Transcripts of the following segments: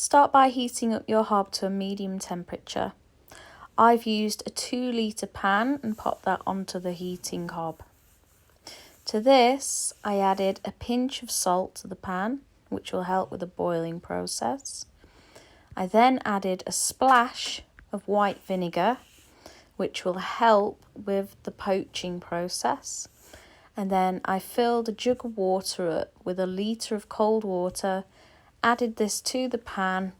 Start by heating up your hob to a medium temperature. I've used a 2 litre pan and popped that onto the heating hob. To this, I added a pinch of salt to the pan, which will help with the boiling process. I then added a splash of white vinegar, which will help with the poaching process. And then I filled a jug of water up with a litre of cold water, added this to the pan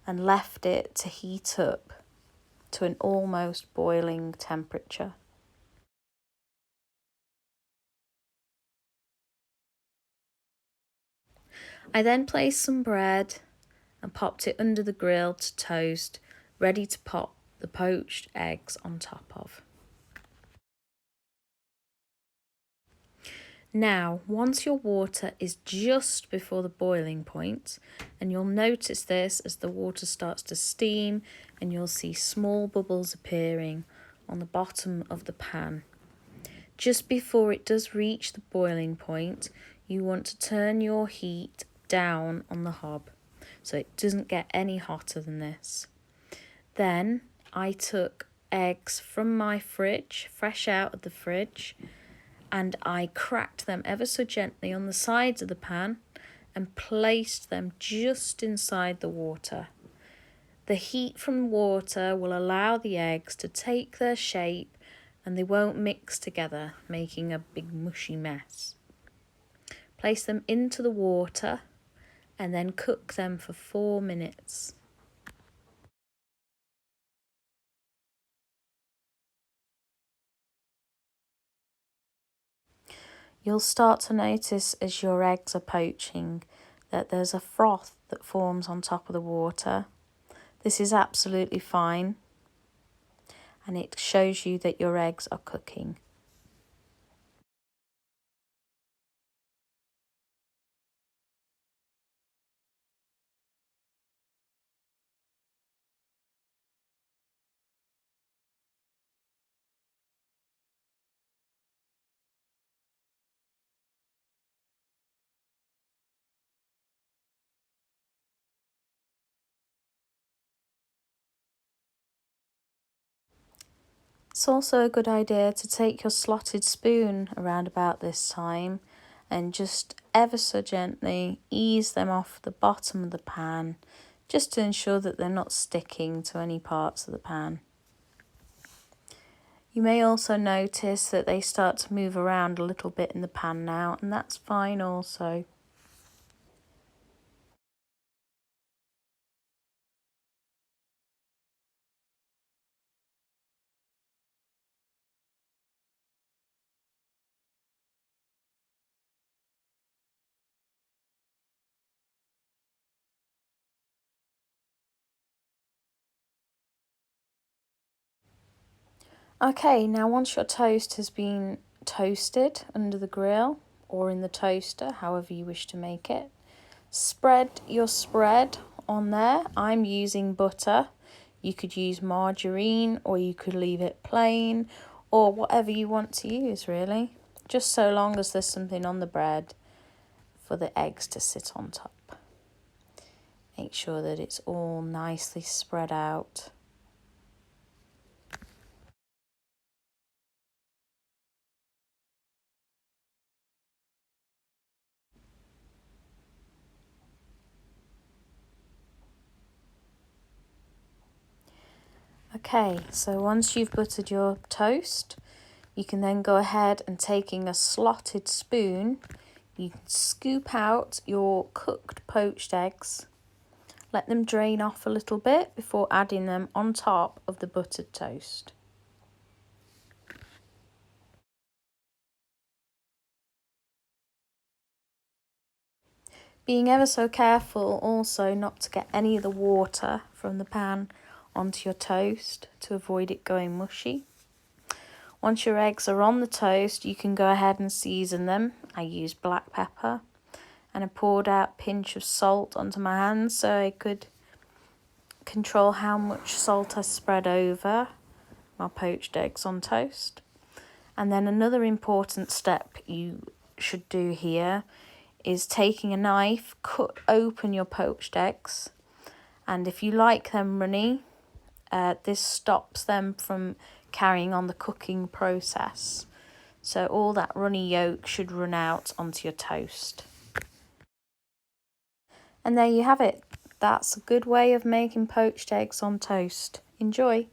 and left it to heat up to an almost boiling temperature. I then placed some bread and popped it under the grill to toast, ready to pop the poached eggs on top of. Now, once your water is just before the boiling point, and you'll notice this as the water starts to steam and you'll see small bubbles appearing on the bottom of the pan. Just before it does reach the boiling point, you want to turn your heat down on the hob so it doesn't get any hotter than this. Then I took eggs from my fridge, fresh out of the fridge, and I cracked them ever so gently on the sides of the pan and placed them just inside the water. The heat from water will allow the eggs to take their shape and they won't mix together, making a big mushy mess. Place them into the water and then cook them for 4 minutes. You'll start to notice as your eggs are poaching that there's a froth that forms on top of the water. This is absolutely fine, and it shows you that your eggs are cooking. It's also a good idea to take your slotted spoon around about this time and just ever so gently ease them off the bottom of the pan, just to ensure that they're not sticking to any parts of the pan. You may also notice that they start to move around a little bit in the pan now, and that's fine also. Okay, now once your toast has been toasted under the grill or in the toaster, however you wish to make it, spread your spread on there. I'm using butter. You could use margarine or you could leave it plain or whatever you want to use really. Just so long as there's something on the bread for the eggs to sit on top. Make sure that it's all nicely spread out. Okay, so once you've buttered your toast, you can then go ahead and taking a slotted spoon, you can scoop out your cooked poached eggs. Let them drain off a little bit before adding them on top of the buttered toast. Being ever so careful also not to get any of the water from the pan onto your toast to avoid it going mushy. Once your eggs are on the toast, you can go ahead and season them. I used black pepper and I poured out a pinch of salt onto my hands so I could control how much salt I spread over my poached eggs on toast. And then another important step you should do here is taking a knife, cut open your poached eggs And if you like them runny, this stops them from carrying on the cooking process. So all that runny yolk should run out onto your toast. And there you have it. That's a good way of making poached eggs on toast. Enjoy!